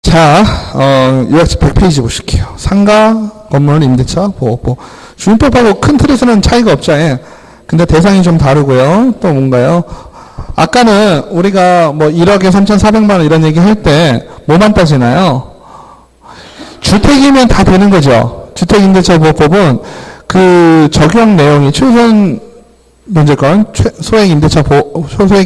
자, 요약집 100페이지 보실게요. 상가, 건물, 임대차, 보호법. 주민법하고 큰 틀에서는 차이가 없죠. 예. 근데 대상이 좀 다르고요. 또 뭔가요? 아까는 우리가 뭐 1억에 3,400만 원 이런 얘기 할 때 뭐만 따지나요? 주택이면 다 되는 거죠. 주택임대차보호법은 그 적용 내용이 최우선 변제권, 소액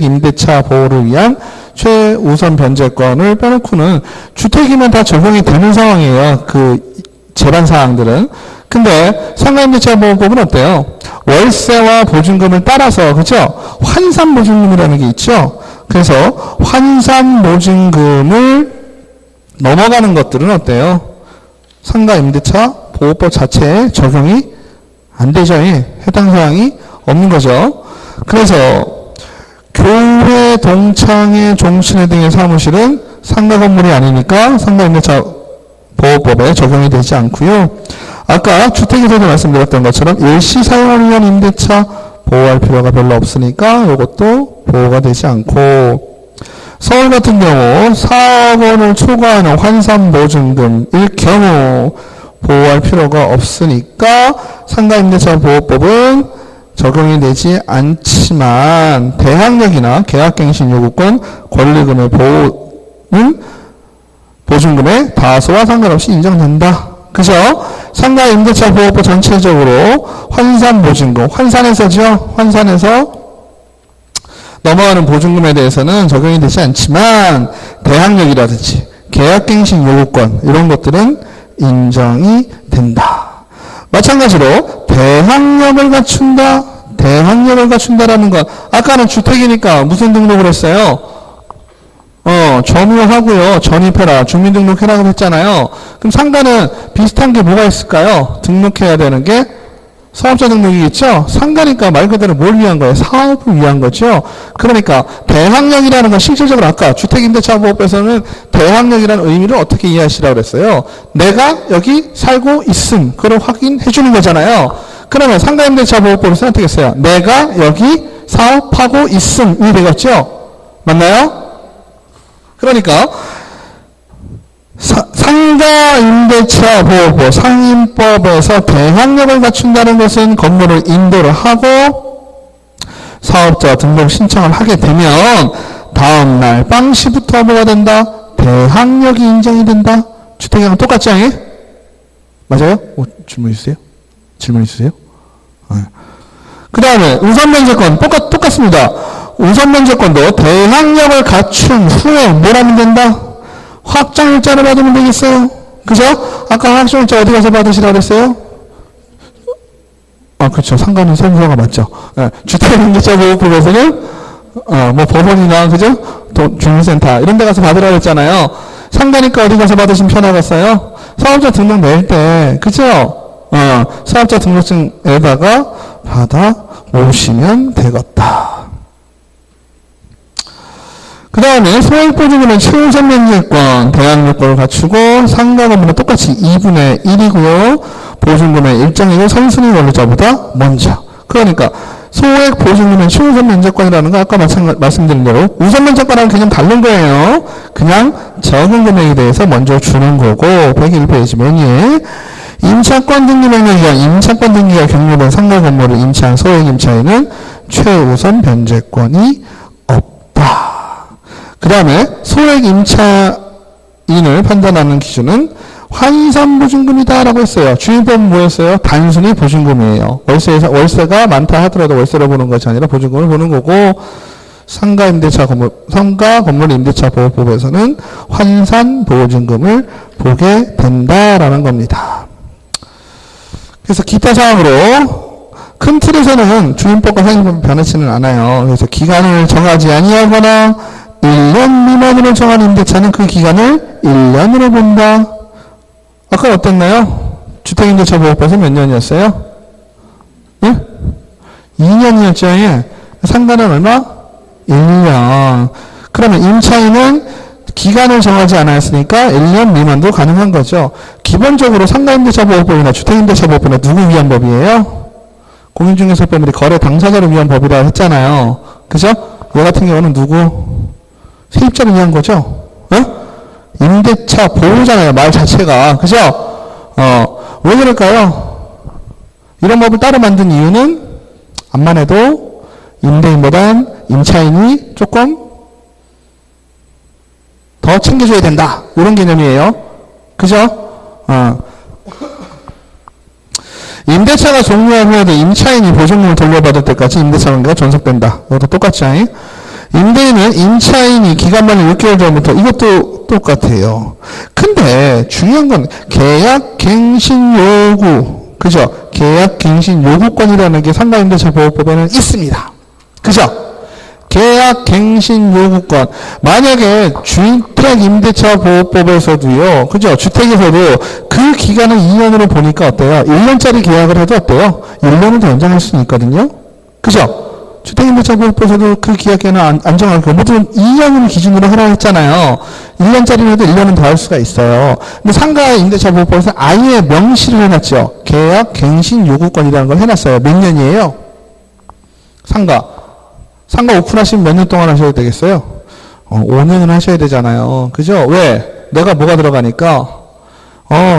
임대차 보호를 위한 최우선 변제권을 빼놓고는 주택이면 다 적용이 되는 상황이에요. 그 제반 사항들은. 근데 상가임대차보호법은 어때요? 월세와 보증금을 따라서, 그죠? 환산보증금이라는 게 있죠? 그래서 환산보증금을 넘어가는 것들은 어때요? 상가임대차보호법 자체에 적용이 안 되죠. 해당 사항이 없는 거죠. 그래서 교회, 동창회, 종신회 등의 사무실은 상가 건물이 아니니까 상가임대차보호법에 적용이 되지 않고요. 아까 주택에서도 말씀드렸던 것처럼 일시 사용을 위한 임대차 보호할 필요가 별로 없으니까 이것도 보호가 되지 않고, 서울 같은 경우 4억 원을 초과하는 환산보증금일 경우 보호할 필요가 없으니까 상가임대차보호법은 적용이 되지 않지만 대항력이나 계약갱신 요구권, 권리금의 보호는 보증금의 다소와 상관없이 인정된다. 그죠? 상가임대차보호법 전체적으로 환산보증금, 환산해서죠? 환산해서 넘어가는 보증금에 대해서는 적용이 되지 않지만 대항력이라든지 계약갱신 요구권 이런 것들은 인정이 된다. 마찬가지로 대항력을 갖춘다라는 건 아까는 주택이니까 무슨 등록을 했어요? 점유하고요. 전입해라. 주민등록해라고 했잖아요. 그럼 상가는 비슷한 게 뭐가 있을까요? 등록해야 되는 게 사업자 등록이겠죠? 상가니까 말 그대로 뭘 위한 거예요? 사업을 위한 거죠? 그러니까 대항력이라는 건 실질적으로 아까 주택임대차보호법에서는 대항력이라는 의미를 어떻게 이해하시라고 그랬어요? 내가 여기 살고 있음, 그걸 확인해 주는 거잖아요. 그러면 상가임대차보호법에서는 어떻게 했어요? 내가 여기 사업하고 있음이 되겠죠? 맞나요? 그러니까 상가임대차보호법 상임법에서 대항력을 갖춘다는 것은 건물을 임대를 하고 사업자 등록 신청을 하게 되면 다음날 빵시부터 뭐가 된다? 대항력이 인정이 된다. 주택이랑 똑같지 않아요? 맞아요? 질문 있으세요? 질문 있으세요? 그 다음에 우선면제권 똑같습니다. 우선면제권도 대항력을 갖춘 후에 뭘 하면 된다? 확정일자를 받으면 되겠어요. 그죠? 아까 확정일자 어디 가서 받으시라고 그랬어요? 그렇죠. 상가는 세무서가 맞죠. 주택임대차보호법에서는 뭐 법원이나 그죠? 주민센터 이런 데 가서 받으라고 했잖아요. 상가니까 어디 가서 받으시면 편하겠어요? 사업자 등록 낼 때 그죠? 사업자 등록증에다가 받아 오시면 되겠다. 그 다음에 소액보증금은 최우선 면제권, 대항력권을 갖추고 상가 건물은 똑같이 2분의 1이고요. 보증금의 일정이고 선순위 권리자보다 먼저. 그러니까 소액 보증금은 최우선 면제권이라는 거 아까 말씀드린 대로 우선 면제권하고 개념 다른 거예요. 그냥 적은 금액에 대해서 먼저 주는 거고 101페이지 맨 위에 임차권 등기 명령이야. 임차권 등기가 격려된 상가 건물을 임차한 소액 임차인은 최우선 변제권이 없다. 그 다음에 소액 임차인을 판단하는 기준은 환산보증금이다 라고 했어요. 주민법은 뭐였어요? 단순히 보증금이에요. 월세가 많다 하더라도 월세로 보는 것이 아니라 보증금을 보는 거고, 상가 건물 임대차 보호법에서는 환산보증금을 보게 된다라는 겁니다. 그래서 기타 사항으로 큰 틀에서는 주민법과 상임법이 변하지는 않아요. 그래서 기간을 정하지 아니하거나 1년 미만으로 정한 임대차는 그 기간을 1년으로 본다. 아까 어땠나요? 주택임대차보호법에서 몇 년이었어요? 예? 2년이었죠. 예. 상가는 얼마? 1년. 그러면 임차인은 기간을 정하지 않았으니까 1년 미만도 가능한 거죠. 기본적으로 상가임대차보호법이나 주택임대차보호법은 누구 위한 법이에요? 공인중개사법 및 거래 당사자를 위한 법이라고 했잖아요. 그죠? 얘 같은 경우는 누구? 세입자를 위한 거죠. 임대차 보호잖아요. 말 자체가. 그죠? 왜 그럴까요? 이런 법을 따로 만든 이유는 암만 해도 임대인보단 임차인이 조금 더 챙겨줘야 된다. 이런 개념이에요. 그죠? 임대차가 종료한 후에도 임차인이 보증금을 돌려받을 때까지 임대차 관계가 존속된다. 이것도 똑같죠? 임대인은 임차인이 기간 만에 6개월 전부터 이것도 똑같아요. 근데 중요한 건 계약 갱신 요구. 그죠? 계약 갱신 요구권이라는 게 상가임대차보호법에는 있습니다. 그죠? 계약 갱신 요구권. 만약에 주택임대차보호법에서도요. 그죠? 주택에서도 그 기간을 2년으로 보니까 어때요? 1년짜리 계약을 해도 어때요? 1년을 더 연장할 수는 있거든요. 그죠? 주택임대차보호법에서도 그 계약기간을 안 정하고 모두 2년을 기준으로 하라고 했잖아요. 1년짜리를 해도 1년은 더 할 수가 있어요. 근데 상가임대차보호법에서 아예 명시를 해놨죠. 계약 갱신 요구권이라는 걸 해놨어요. 몇 년이에요? 상가 오픈하시면 몇 년 동안 하셔야 되겠어요? 5년은 하셔야 되잖아요. 그죠? 왜? 내가 뭐가 들어가니까?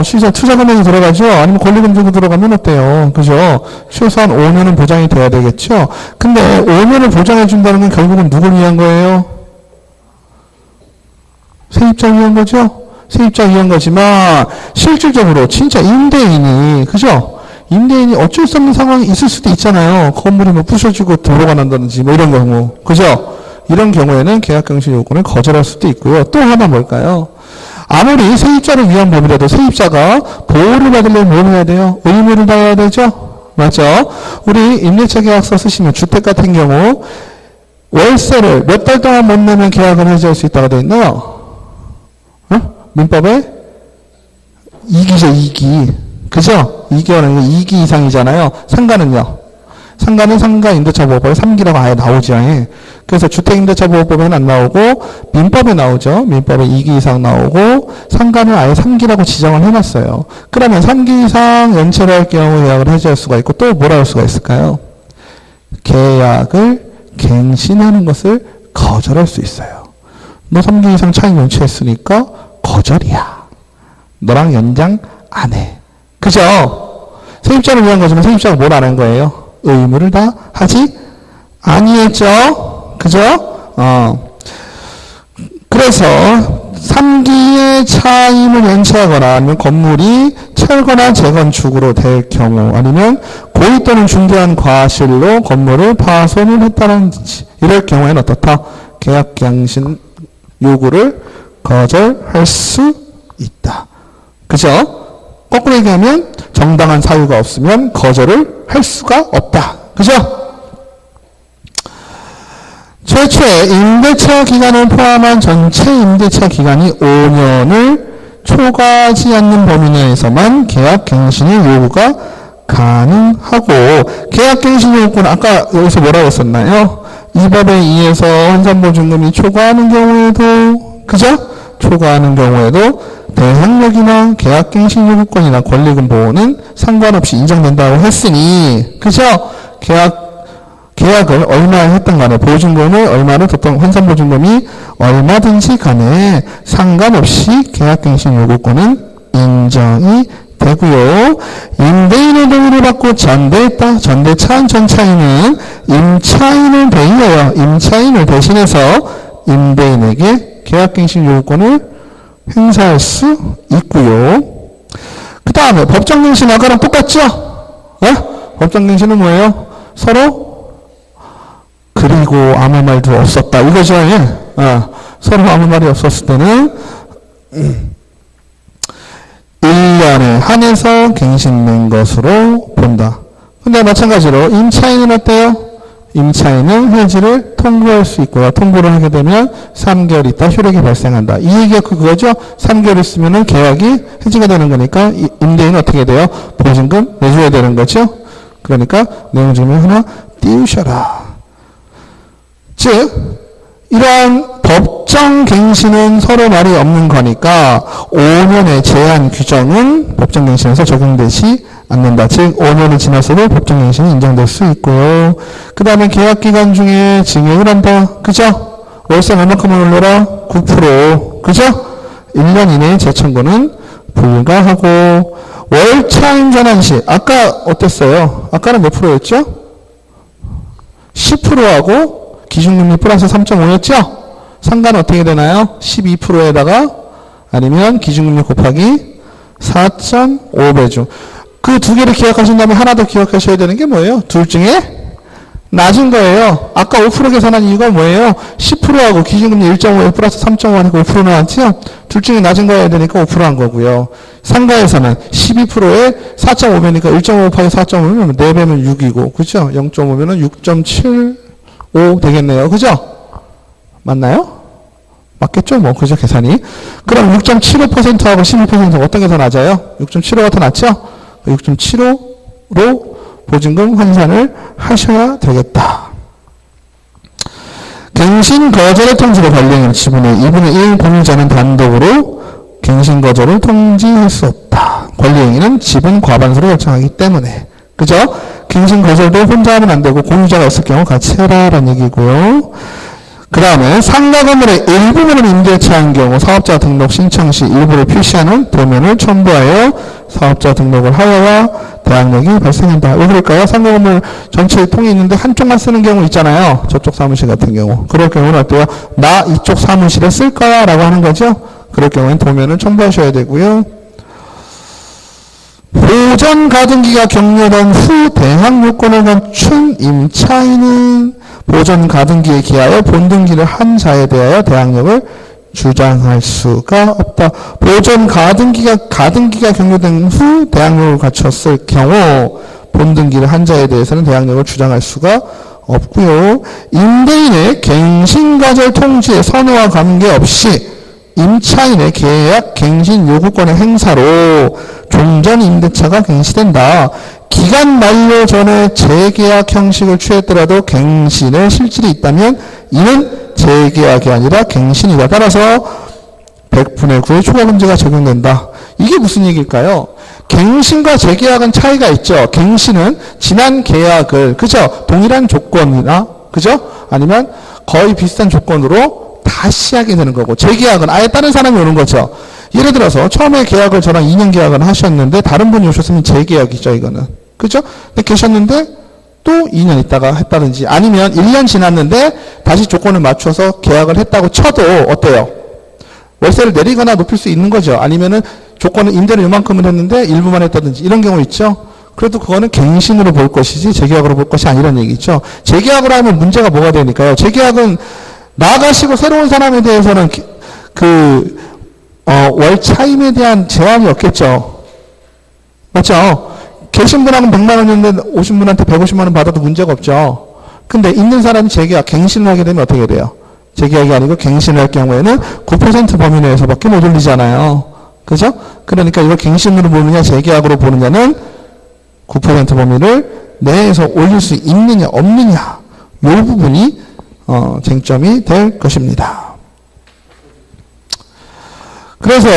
시설 투자 금액이 들어가죠? 아니면 권리금 주고 들어가면 어때요? 그죠? 최소한 5년은 보장이 돼야 되겠죠? 근데 5년을 보장해 준다는 건 결국은 누굴 위한 거예요? 세입자 위한 거죠? 세입자 위한 거지만, 실질적으로 진짜 임대인이, 그죠? 임대인이 어쩔 수 없는 상황이 있을 수도 있잖아요. 건물이 뭐 부셔지고 도로가 난다든지 뭐 이런 경우. 그죠? 이런 경우에는 계약갱신 요건을 거절할 수도 있고요. 또 하나 뭘까요? 아무리 세입자를 위한 법이라도 세입자가 보호를 받으려면 뭘 해야 돼요? 의무를 다해야 되죠? 맞죠? 우리 임대차 계약서 쓰시면 주택 같은 경우 월세를 몇 달 동안 못 내면 계약을 해지할 수 있다고 되어 있나요? 민법에 2기죠, 2기. 그죠? 2개월 아니고 2기 이상이잖아요. 상가는요? 상가는 상가임대차보호법에 3기라고 아예 나오죠. 그래서 주택임대차보호법에는 안 나오고 민법에 나오죠. 민법에 2기 이상 나오고 상가는 아예 3기라고 지정을 해놨어요. 그러면 3기 이상 연체를 할 경우 계약을 해지할 수가 있고 또 뭐라 할 수가 있을까요? 계약을 갱신하는 것을 거절할 수 있어요. 너 3기 이상 차임 연체했으니까 거절이야. 너랑 연장 안 해. 그죠? 세입자를 위한 거지만 세입자가 뭘 안 한 거예요? 의무를 다 하지 아니했죠? 그죠? 그래서 3기의 차임을 연체하거나 아니면 건물이 철거나 재건축으로 될 경우 아니면 고의 또는 중대한 과실로 건물을 파손을 했다든지 이럴 경우에는 어떻다? 계약갱신 요구를 거절할 수 있다. 그죠? 거꾸로 얘기하면 정당한 사유가 없으면 거절을 할 수가 없다. 그죠? 최초의 임대차 기간을 포함한 전체 임대차 기간이 5년을 초과하지 않는 범위 내에서만 계약갱신의 요구가 가능하고 계약갱신 요구는 아까 여기서 뭐라고 했었나요? 이 법에 의해서 환산보증금이 초과하는 경우에도 그죠? 초과하는 경우에도 대항력이나 계약갱신 요구권이나 권리금 보호는 상관없이 인정된다고 했으니 그죠? 계약을 얼마에 했던 간에 보증금을 얼마를 뒀던 환산보증금이 얼마든지 간에 상관없이 계약갱신 요구권은 인정이 되고요. 임대인의 동의를 받고 전대했다. 전대차한 전차인은 임차인을 대리하여 임차인을 대신해서 임대인에게 계약갱신 요구권을 행사할 수 있고요. 그 다음에 법정갱신 아까랑 똑같죠? 법정갱신은 뭐예요? 서로 그리고 아무 말도 없었다 이거죠. 서로 아무 말이 없었을 때는 1년에 한해서 갱신된 것으로 본다. 근데 마찬가지로 임차인은 어때요? 임차인은 해지를 통보할 수 있고요. 통보를 하게 되면 3개월 있다 효력이 발생한다. 이 얘기가 그거죠? 3개월 있으면 계약이 해지가 되는 거니까 임대인은 어떻게 돼요? 보증금 내줘야 되는 거죠? 그러니까 내용 중에 하나 띄우셔라. 즉 이러한 법정갱신은 서로 말이 없는 거니까 5년의 제한 규정은 법정갱신에서 적용되지 않는다. 즉 5년이 지났어도 법정갱신이 인정될 수 있고요. 그 다음에 계약기간 중에 증액을 한다. 그죠? 월세 얼마큼을 올려라? 9%. 그죠? 1년 이내의 재청구는 불가하고, 월차임 전환시, 아까 어땠어요? 아까는 몇 프로였죠? 10%하고 기준금리 플러스 3.5였죠? 상가는 어떻게 되나요? 12%에다가 아니면 기준금리 곱하기 4.5배중. 그 두 개를 기억하신 다음에 하나 더 기억하셔야 되는 게 뭐예요? 둘 중에 낮은 거예요. 아까 5% 계산한 이유가 뭐예요? 10%하고 기준금리 1.5에 플러스 3.5 하니까 5% 나왔죠? 둘 중에 낮은 거 해야 되니까 5% 한 거고요. 상가에서는 12%에 4.5배니까 1.5 곱하기 4.5면 4배면 6이고, 그죠? 0.5면은 6.75 되겠네요. 그죠? 맞나요? 맞겠죠? 뭐, 그죠? 계산이. 그럼 6.75%하고 12%가 어떤 게 더 낮아요? 6.75가 더 낮죠? 6.75로 보증금 환산을 하셔야 되겠다. 갱신 거절의 통지를 관리행위는 지분의 2분의 1 공유자는 단독으로 갱신 거절을 통지할 수 없다. 관리행위는 지분 과반수로 결정하기 때문에. 그죠? 갱신 거절도 혼자 하면 안 되고 공유자가 있을 경우 같이 해라라는 얘기고요. 그 다음에 상가 건물의 일부분을 임대에 처한 경우 사업자 등록 신청 시 일부를 표시하는 도면을 첨부하여 사업자 등록을 하여야 대항력이 발생한다. 왜 그럴까요? 상가 건물 전체에 통이 있는데 한쪽만 쓰는 경우 있잖아요. 저쪽 사무실 같은 경우. 그럴 경우는 어때요? 나 이쪽 사무실에 쓸 거야 라고 하는 거죠. 그럴 경우에는 도면을 첨부하셔야 되고요. 보전 가등기가 격려된 후 대항 요건을 갖춘 임차인은 보전 가등기에 기하여 본등기를 한 자에 대하여 대항력을 주장할 수가 없다. 보전 가등기가 격려된 후 대항력을 갖췄을 경우 본등기를 한 자에 대해서는 대항력을 주장할 수가 없고요. 임대인의 갱신거절 통지의 선호와 관계없이 임차인의 계약 갱신 요구권의 행사로 종전 임대차가 갱신된다. 기간 만료 전에 재계약 형식을 취했더라도 갱신의 실질이 있다면 이는 재계약이 아니라 갱신이다. 따라서 100분의 9의 초과금지가 적용된다. 이게 무슨 얘기일까요? 갱신과 재계약은 차이가 있죠. 갱신은 지난 계약을, 그죠? 동일한 조건이나, 그죠? 아니면 거의 비슷한 조건으로 다시 하게 되는 거고, 재계약은 아예 다른 사람이 오는 거죠. 예를 들어서 처음에 계약을 저랑 2년 계약을 하셨는데 다른 분이 오셨으면 재계약이죠, 이거는. 그죠? 근데 계셨는데 또 2년 있다가 했다든지, 아니면 1년 지났는데 다시 조건을 맞춰서 계약을 했다고 쳐도 어때요? 월세를 내리거나 높일 수 있는 거죠. 아니면은 조건은 임대를 요만큼을 했는데 일부만 했다든지 이런 경우 있죠. 그래도 그거는 갱신으로 볼 것이지 재계약으로 볼 것이 아니라는 얘기죠. 재계약으로 하면 문제가 뭐가 되니까요. 재계약은 나가시고 새로운 사람에 대해서는 월 차임에 대한 제한이 없겠죠. 맞죠? 계신 분하고는 100만 원이었는데 오신 분한테 150만 원 받아도 문제가 없죠. 근데 있는 사람이 재계약, 갱신을 하게 되면 어떻게 돼요? 재계약이 아니고 갱신을 할 경우에는 9% 범위 내에서밖에 못 올리잖아요. 그죠? 그러니까 이걸 갱신으로 보느냐 재계약으로 보느냐는 9% 범위를 내에서 올릴 수 있느냐 없느냐 이 부분이 쟁점이 될 것입니다. 그래서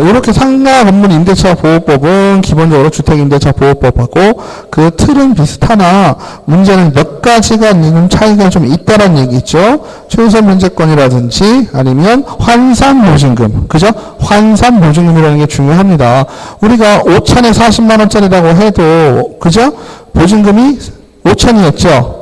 이렇게 상가 건물 임대차 보호법은 기본적으로 주택임대차 보호법하고 그 틀은 비슷하나 문제는 몇 가지가 있는 차이가 좀 있다는 얘기죠. 최우선 면제권이라든지 아니면 환산보증금, 그죠? 환산보증금이라는 게 중요합니다. 우리가 5천에 40만 원짜리라고 해도, 그죠? 보증금이 5천이었죠.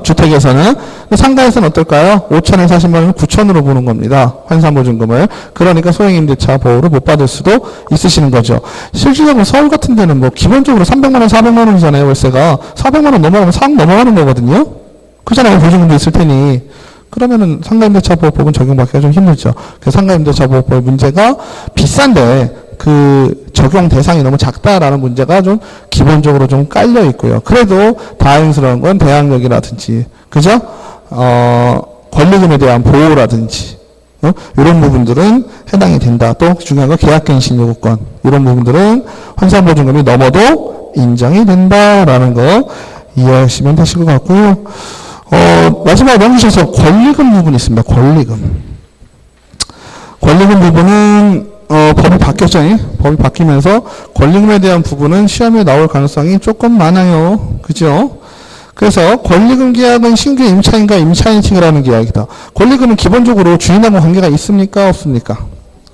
주택에서는. 상가에서는 어떨까요? 5천에 40만 원을 9천으로 보는 겁니다. 환산보증금을. 그러니까 소액임대차 보호를 못 받을 수도 있으시는 거죠. 실질적으로 서울 같은 데는 뭐 기본적으로 300만 원, 400만 원이잖아요. 월세가. 400만 원 넘어가면 4억 넘어가는 거거든요. 그잖아요. 보증금도 있을 테니. 그러면은 상가임대차 보호법은 적용받기가 좀 힘들죠. 그래서 상가임대차 보호법의 문제가 비싼데 그 적용 대상이 너무 작다라는 문제가 좀 기본적으로 좀 깔려 있고요. 그래도 다행스러운 건 대항력이라든지, 그죠? 권리금에 대한 보호라든지, 이런 부분들은 해당이 된다. 또 중요한 건 계약갱신 요구권, 이런 부분들은 환산보증금이 넘어도 인정이 된다라는 거 이해하시면 되실 것 같고요. 마지막으로 넘기셔서 권리금 부분이 있습니다. 권리금 부분은 법이 바뀌었죠. 법이 바뀌면서 권리금에 대한 부분은 시험에 나올 가능성이 조금 많아요. 그죠? 그래서 권리금 계약은 신규 임차인과 임차인 층이라는 계약이다. 권리금은 기본적으로 주인하고 관계가 있습니까? 없습니까?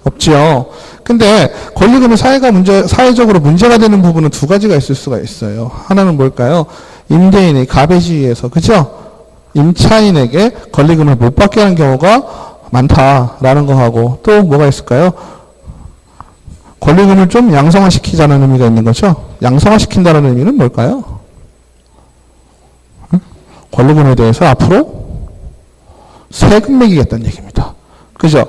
없지요. 근데 권리금이 사회적으로 문제가 되는 부분은 두 가지가 있을 수가 있어요. 하나는 뭘까요? 임대인이 가배지의해서, 그죠? 임차인에게 권리금을 못 받게 하는 경우가 많다라는 거 하고, 또 뭐가 있을까요? 권리금을 좀 양성화시키자는 의미가 있는 거죠. 양성화시킨다는 의미는 뭘까요? 권리금에 대해서 앞으로 세금 매기겠다는 얘기입니다. 그죠?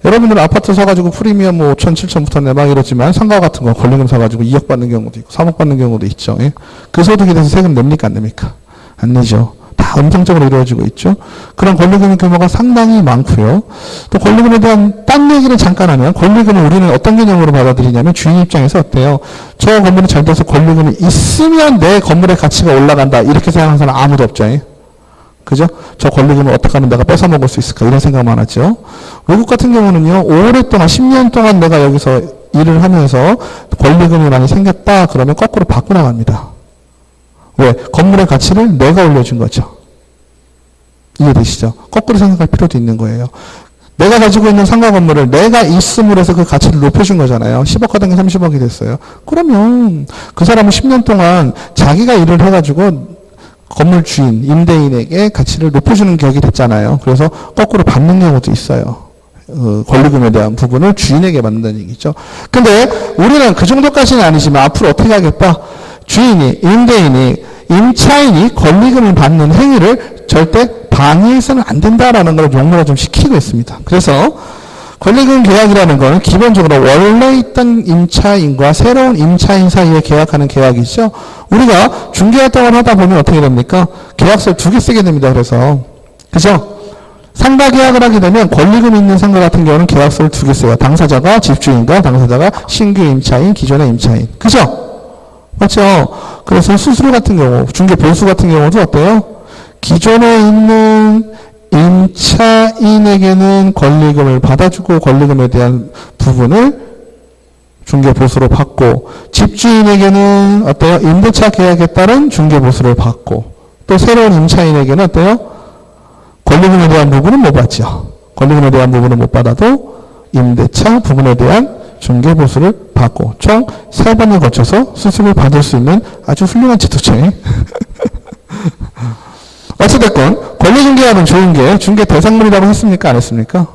여러분들은 아파트 사가지고 프리미엄 뭐 5천, 7천부터 내막 이러지만 상가 같은 거 권리금 사가지고 2억 받는 경우도 있고 3억 받는 경우도 있죠. 예? 그 소득에 대해서 세금 냅니까? 안 냅니까? 안 내죠. 다 음성적으로 이루어지고 있죠. 그런 권리금의 규모가 상당히 많고요. 또 권리금에 대한 딴 얘기를 잠깐 하면 권리금을 우리는 어떤 개념으로 받아들이냐면 주인 입장에서 어때요? 저 건물이 잘 돼서 권리금이 있으면 내 건물의 가치가 올라간다. 이렇게 생각하는 사람 아무도 없죠. 예? 그죠? 저 권리금을 어떻게 하면 내가 뺏어 먹을 수 있을까? 이런 생각만 하죠. 외국 같은 경우는요, 오랫동안, 10년 동안 내가 여기서 일을 하면서 권리금이 많이 생겼다. 그러면 거꾸로 받고 나갑니다. 왜? 건물의 가치를 내가 올려준 거죠. 이해되시죠? 거꾸로 생각할 필요도 있는 거예요. 내가 가지고 있는 상가 건물을 내가 있음으로 해서 그 가치를 높여준 거잖아요. 10억 하던 게 30억이 됐어요. 그러면 그 사람은 10년 동안 자기가 일을 해가지고 건물 주인, 임대인에게 가치를 높여주는 격이 됐잖아요. 그래서 거꾸로 받는 경우도 있어요. 권리금에 대한 부분을 주인에게 받는다는 얘기죠. 근데 우리는 그 정도까지는 아니지만 앞으로 어떻게 하겠다? 주인이, 임대인이, 임차인이 권리금을 받는 행위를 절대 방해해서는 안 된다라는 걸 용어를 좀 시키고 있습니다. 그래서 권리금 계약이라는 것은 기본적으로 원래 있던 임차인과 새로운 임차인 사이에 계약하는 계약이죠. 우리가 중개활동을 하다 보면 어떻게 됩니까? 계약서를 2개 쓰게 됩니다. 그래서 그죠? 상가 계약을 하게 되면 권리금 있는 상가 같은 경우는 계약서를 2개 써요. 당사자가 집주인과 당사자가 신규 임차인, 기존의 임차인. 그죠? 맞죠? 그래서 수수료 같은 경우, 중개 보수 같은 경우도 어때요? 기존에 있는 임차인에게는 권리금을 받아주고 권리금에 대한 부분을 중개보수로 받고 집주인에게는 어때요? 임대차 계약에 따른 중개보수를 받고 또 새로운 임차인에게는 어때요? 권리금에 대한 부분은 못 받죠. 권리금에 대한 부분은 못 받아도 임대차 부분에 대한 중개보수를 받고 총 3번을 거쳐서 수수료를 받을 수 있는 아주 훌륭한 제도체. 어찌됐건 권리중개하면 좋은 게 중개 대상물이라고 했습니까? 안 했습니까?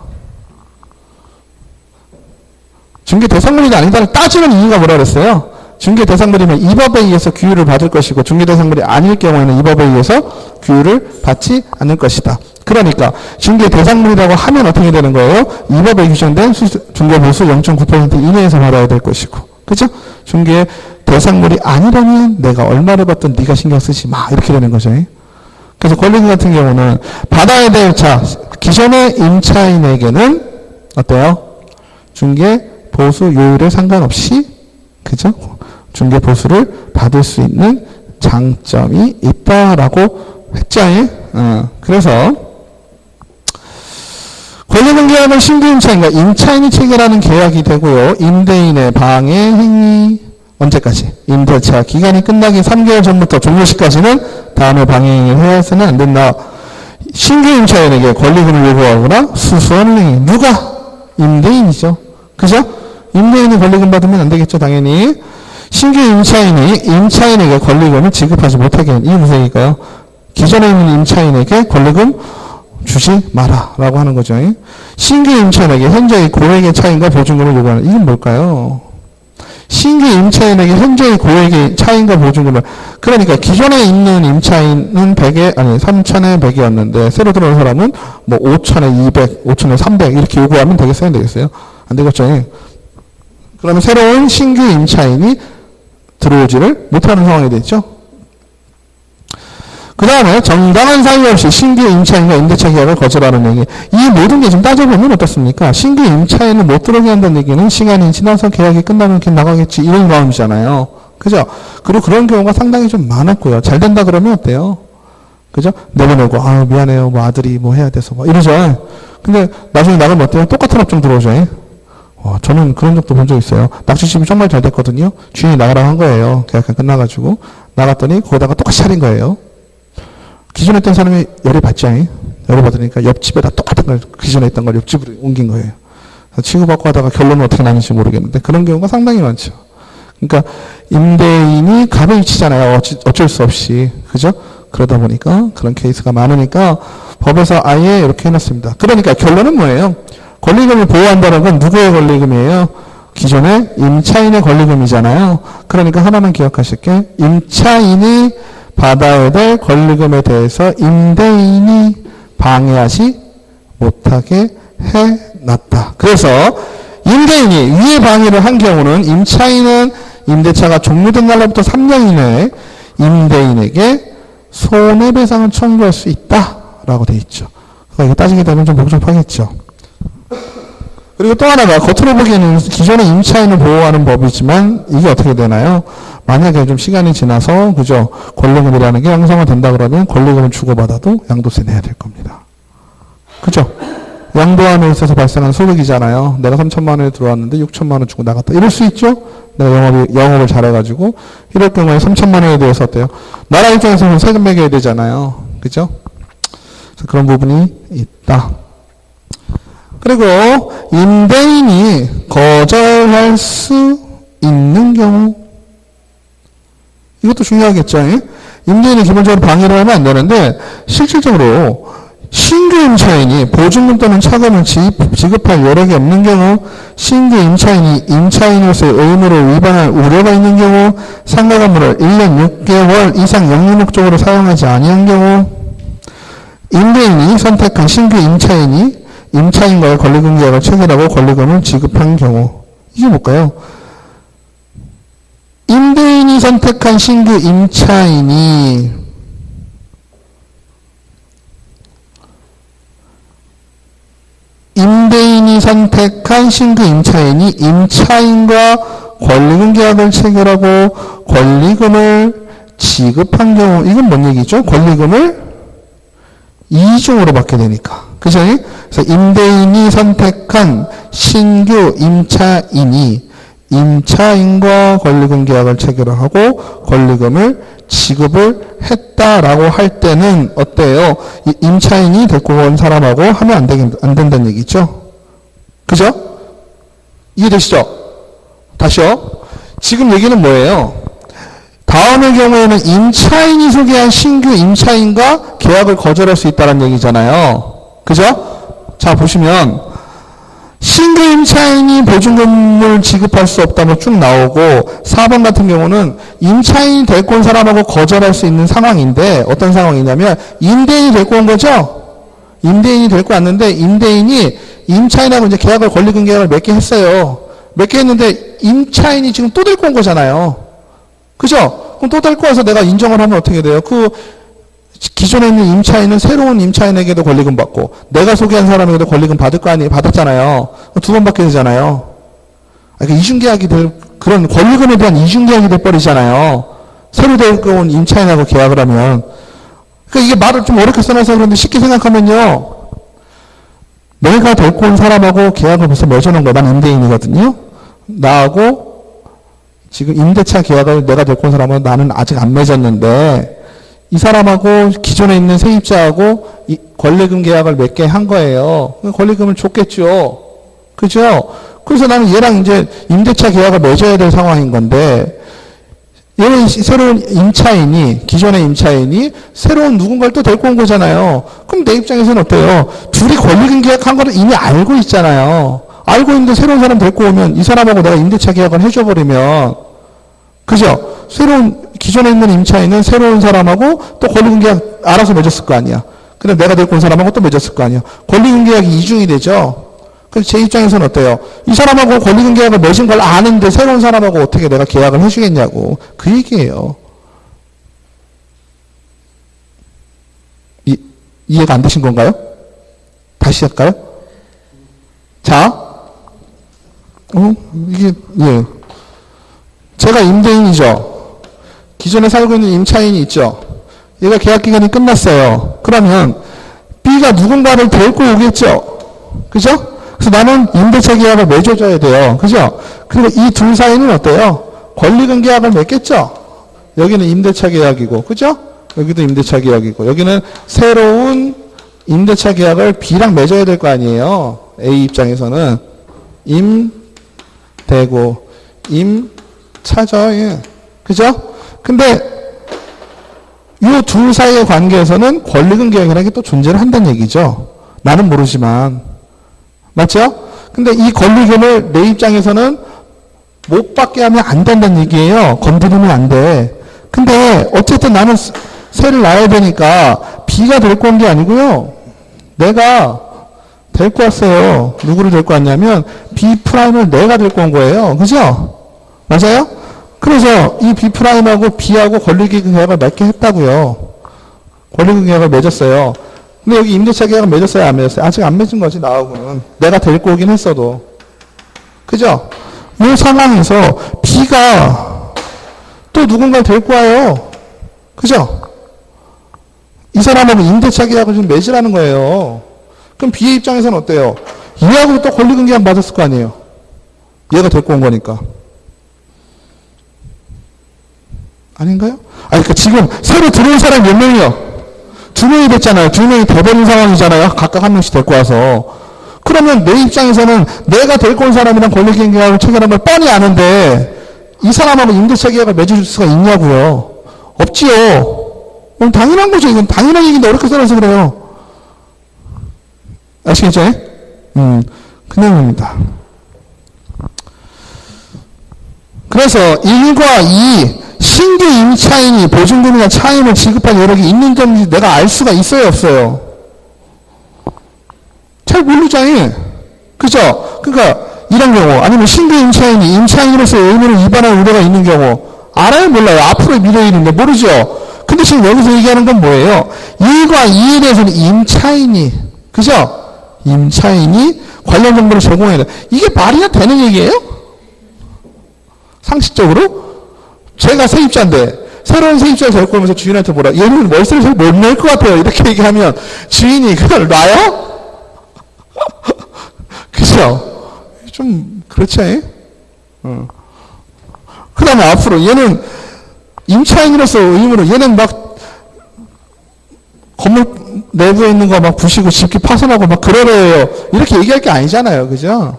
중개 대상물이 아니다를 따지는 이유가 뭐라 그랬어요? 중개 대상물이면 이 법에 의해서 규율을 받을 것이고 중개 대상물이 아닐 경우에는 이 법에 의해서 규율을 받지 않을 것이다. 그러니까 중개 대상물이라고 하면 어떻게 되는 거예요? 이 법에 규정된 중개보수 0.9% 이내에서 받아야 될 것이고, 그죠? 중개 대상물이 아니라면 내가 얼마를 받든 네가 신경 쓰지 마 이렇게 되는 거죠. 그래서 권리금 같은 경우는 받아야 될 기존의 임차인에게는 어때요? 중개 보수 요율에 상관없이, 그죠? 중개 보수를 받을 수 있는 장점이 있다라고 했죠. 그래서 권리금 계약은 신규 임차인과 임차인이 체결하는 계약이 되고요. 임대인의 방해 행위 언제까지? 임대차 기간이 끝나기 3개월 전부터 종료 시까지는 다음에 방해 행위를 해서는 안 된다. 신규 임차인에게 권리금을 요구하거나 수수한 행위. 누가? 임대인이죠. 그죠? 임대인이 권리금 받으면 안 되겠죠, 당연히. 신규 임차인이 임차인에게 권리금을 지급하지 못하게 하는 이게 무슨 얘기일까요? 기존에 있는 임차인에게 권리금 주지 마라 라고 하는 거죠. 신규 임차인에게 현재의 고액의 차인과 보증금을 요구하는 이건 뭘까요? 신규 임차인에게 현재의 고액의 차인과 보증금을, 그러니까 기존에 있는 임차인은 100에, 아니 3천에 100이었는데 새로 들어온 사람은 뭐 5천에 200, 5천에 300 이렇게 요구하면 되겠어요? 안 되겠어요? 안 되겠죠. 그러면 새로운 신규 임차인이 들어오지를 못하는 상황이 됐죠. 그 다음에 정당한 사유 없이 신규 임차인과 임대차 계약을 거절하는 얘기. 이 모든 게 좀 따져보면 어떻습니까? 신규 임차인을 못 들어오게 한다는 얘기는 시간이 지나서 계약이 끝나면 걔 나가겠지 이런 마음이잖아요. 그죠? 그리고 그런 경우가 상당히 좀 많았고요. 잘 된다 그러면 어때요? 그죠? 내보내고 아 미안해요 뭐 아들이 뭐 해야 돼서 뭐 이러죠. 근데 나중에 나가면 어때요? 똑같은 업종 들어오죠. 저는 그런 적도 본 적 있어요. 낚시집이 정말 잘 됐거든요. 주인이 나가라고 한 거예요. 계약이 끝나가지고 나갔더니 거기다가 똑같이 차린 거예요. 기존에 있던 사람이 열이 받지 않아요? 열이 받으니까 옆집에다 똑같은 걸, 기존에 있던 걸 옆집으로 옮긴 거예요. 치고받고 하다가 결론은 어떻게 나는지 모르겠는데 그런 경우가 상당히 많죠. 그러니까 임대인이 갑의 위치잖아요. 어쩔 수 없이. 그죠? 그러다 보니까 그런 케이스가 많으니까 법에서 아예 이렇게 해놨습니다. 그러니까 결론은 뭐예요? 권리금을 보호한다는 건 누구의 권리금이에요? 기존의 임차인의 권리금이잖아요. 그러니까 하나만 기억하실 게 임차인이 받아야 될 권리금에 대해서 임대인이 방해하지 못하게 해놨다. 그래서 임대인이 위에 방해를 한 경우는 임차인은 임대차가 종료된 날로부터 3년 이내에 임대인에게 손해배상을 청구할 수 있다라고 되어 있죠. 그러니까 이거 따지게 되면 좀 복잡하겠죠. 그리고 또 하나가 겉으로 보기에는 기존의 임차인을 보호하는 법이지만 이게 어떻게 되나요? 만약에 좀 시간이 지나서 그죠? 권리금이라는 게 형성화된다 그러면 권리금을 주고받아도 양도세 내야 될 겁니다. 그죠? 양도함에 있어서 발생한 소득이잖아요. 내가 3천만 원에 들어왔는데 6천만 원 주고 나갔다. 이럴 수 있죠? 내가 영업을 잘해가지고. 이럴 경우에 3천만 원에 대해서 어때요? 나라 입장에서는 세금 매겨야 되잖아요. 그죠? 그래서 그런 부분이 있다. 그리고 임대인이 거절할 수 있는 경우. 이것도 중요하겠죠. 임대인이 기본적으로 방해를 하면 안 되는데 실질적으로 신규 임차인이 보증금 또는 차금을 지급할 여력이 없는 경우, 신규 임차인이 임차인으로서의 의무를 위반할 우려가 있는 경우, 상가 건물을 1년 6개월 이상 영리 목적으로 사용하지 아니한 경우, 임대인이 선택한 신규 임차인이 임차인과의 권리금 계약을 체결하고 권리금을 지급한 경우. 이게 뭘까요? 임대인이 선택한 신규 임차인이 선택한 신규 임차인이 임차인과 권리금 계약을 체결하고 권리금을 지급한 경우. 이건 뭔 얘기죠? 권리금을 이중으로 받게 되니까. 그죠? 그래서 임대인이 선택한 신규 임차인이 임차인과 권리금 계약을 체결을 하고 권리금을 지급을 했다라고 할 때는 어때요? 이 임차인이 데리고 온 사람하고 하면 안 된다는 얘기죠. 그죠? 이해되시죠? 다시요. 지금 얘기는 뭐예요? 다음의 경우에는 임차인이 소개한 신규 임차인과 계약을 거절할 수 있다는 얘기잖아요. 그죠? 자, 보시면 신규 임차인이 보증금을 지급할 수 없다고 쭉 나오고 4번 같은 경우는 임차인이 데리고 온 사람하고 거절할 수 있는 상황인데 어떤 상황이냐면 임대인이 데리고 온 거죠. 임대인이 데리고 왔는데 임대인이 임차인하고 이제 계약을 권리금 계약을 몇 개 했어요. 몇 개 했는데 임차인이 지금 또 데리고 온 거잖아요. 그죠? 그럼 또 데리고 와서 내가 인정을 하면 어떻게 돼요? 그 기존에 있는 임차인은 새로운 임차인에게도 권리금 받고 내가 소개한 사람에게도 권리금 받을 거 아니에요? 받았잖아요. 두 번 받게 되잖아요. 그러니까 이중계약이 그런 권리금에 대한 이중계약이 돼버리잖아요. 새로 데리고 온 임차인하고 계약을 하면. 그러니까 이게 말을 좀 어렵게 써놔서 그런데 쉽게 생각하면요. 내가 데리고 온 사람하고 계약을 벌써 맺어놓은 거야. 난 임대인이거든요. 나하고 지금 임대차 계약을 내가 데리고 온 사람하고 나는 아직 안 맺었는데 이 사람하고 기존에 있는 세입자하고 이 권리금 계약을 몇 개 한 거예요. 권리금을 줬겠죠. 그죠? 그래서 나는 얘랑 이제 임대차 계약을 맺어야 될 상황인 건데 얘는 새로운 임차인이 기존의 임차인이 새로운 누군가를 또 데리고 온 거잖아요. 그럼 내 입장에서는 어때요? 둘이 권리금 계약한 거를 이미 알고 있잖아요. 알고 있는데 새로운 사람 데리고 오면 이 사람하고 내가 임대차 계약을 해줘버리면 그죠? 기존에 있는 임차인은 새로운 사람하고 또 권리금 계약 알아서 맺었을 거 아니야. 근데 내가 데리고 온 사람하고 또 맺었을 거 아니야. 권리금 계약이 이중이 되죠. 그래서 제 입장에서는 어때요? 이 사람하고 권리금 계약을 맺은 걸 아는데 새로운 사람하고 어떻게 내가 계약을 해주겠냐고. 그 얘기예요. 이해가 안 되신 건가요? 다시 할까요? 자, 예. 제가 임대인이죠. 기존에 살고 있는 임차인이 있죠. 얘가 계약 기간이 끝났어요. 그러면 B가 누군가를 데리고 오겠죠. 그죠? 그래서 나는 임대차 계약을 맺어줘야 돼요. 그죠? 그리고 이 둘 사이는 어때요? 권리금 계약을 맺겠죠? 여기는 임대차 계약이고, 그죠? 여기도 임대차 계약이고, 여기는 새로운 임대차 계약을 B랑 맺어야 될 거 아니에요. A 입장에서는. 임대고, 임차죠. 예. 그죠? 근데 이 둘 사이의 관계에서는 권리금계약이라는 게 또 존재를 한다는 얘기죠. 나는 모르지만. 맞죠? 근데 이 권리금을 내 입장에서는 못 받게 하면 안 된다는 얘기예요. 건드리면 안 돼. 근데 어쨌든 나는 세를 놔야 되니까 B가 데리고 온 게 아니고요. 내가 데리고 왔어요. 누구를 데리고 왔냐면 B'을 내가 데리고 온 거예요. 그죠? 맞아요? 그래서 이 B'하고 B하고 권리금 계약을 맺게 했다고요. 권리금 계약을 맺었어요. 근데 여기 임대차 계약을 맺었어요? 안 맺었어요? 아직 안 맺은 거지, 나하고는. 내가 데리고 오긴 했어도. 그죠? 이 상황에서 B가 또 누군가를 데리고 와요. 그죠? 이 사람하고 임대차 계약을 좀 맺으라는 거예요. 그럼 B의 입장에서는 어때요? 얘하고 또 권리금 계약 맞았을 거 아니에요? 얘가 데리고 온 거니까. 아닌가요? 아니, 그러니까 지금 새로 들어온 사람이 몇 명이요? 2명이 됐잖아요. 2명이 돼버린 상황이잖아요. 각각 한 명씩 데리고 와서. 그러면 내 입장에서는 내가 데리고 온 사람이랑 권리금 계약을 체결한 걸 뻔히 아는데 이 사람하고 임대차 계약을 맺을 수가 있냐고요? 없지요. 그럼 당연한 거죠. 이건 당연한 얘기인데 어렵게 써놔서 그래요. 아시겠죠? 그 내용입니다. 그래서 1과 2 신규 임차인이 보증금이나 차임을 지급할 여력이 있는 점인지 내가 알 수가 있어요, 없어요? 잘 모르잖아요. 그죠? 그러니까 이런 경우 아니면 신규 임차인이 임차인으로서 의무를 위반할 우려가 있는 경우 알아요, 몰라요? 앞으로의 미래일인데 모르죠? 근데 지금 여기서 얘기하는 건 뭐예요? 1과 2에 대해서는 임차인이, 그죠? 임차인이 관련 정보를 제공해야 돼. 이게 말이나 되는 얘기예요? 상식적으로? 제가 세입자인데 새로운 세입자를 데리고 오면서 주인한테 뭐라, 얘는 월세를 잘 못 낼 것 같아요. 이렇게 얘기하면 주인이 그걸 놔요? 그죠? 좀 그렇지? 그 다음에 앞으로 얘는 임차인으로서 의무로 얘는 막 건물 내부에 있는 거 막 부시고 집기 파손하고 막 그러래요. 이렇게 얘기할 게 아니잖아요. 그죠?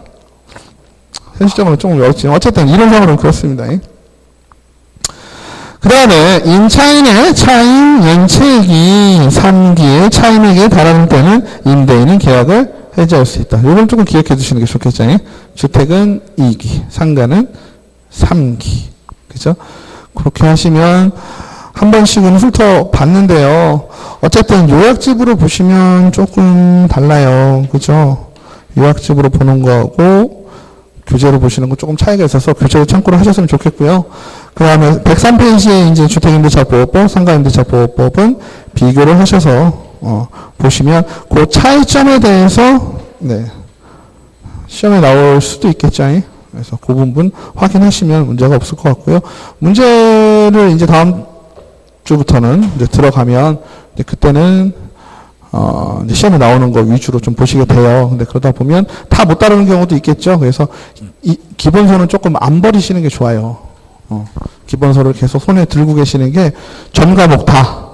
현실적으로 조금 어렵지. 어쨌든 이런 상황은 그렇습니다. 그 다음에 임차인의 차임 연체액이 3기의 차임액에 달하는 때는 임대인은 계약을 해지할 수 있다. 이걸 조금 기억해 두시는 게 좋겠죠. 주택은 2기, 상가는 3기. 그죠? 그렇게 하시면 한 번씩은 훑어봤는데요. 어쨌든 요약집으로 보시면 조금 달라요. 그죠? 요약집으로 보는 거하고 교재로 보시는 거 조금 차이가 있어서 교재로 참고를 하셨으면 좋겠고요. 그 다음에 103페이지에 이제 주택임대차보호법, 상가임대차보호법은 비교를 하셔서 보시면 그 차이점에 대해서 시험에 나올 수도 있겠죠. 그래서 그 부분 확인하시면 문제가 없을 것 같고요. 문제를 이제 다음 주부터는 이제 들어가면 이제 그때는 이제 시험에 나오는 거 위주로 좀 보시게 돼요. 근데 그러다 보면 다 못 따르는 경우도 있겠죠. 그래서 이 기본서는 조금 안 버리시는 게 좋아요. 기본서를 계속 손에 들고 계시는 게 전 과목 다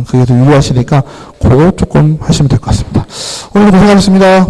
그게 더 유리하시니까 그거 조금 하시면 될 것 같습니다. 오늘도 고생하셨습니다.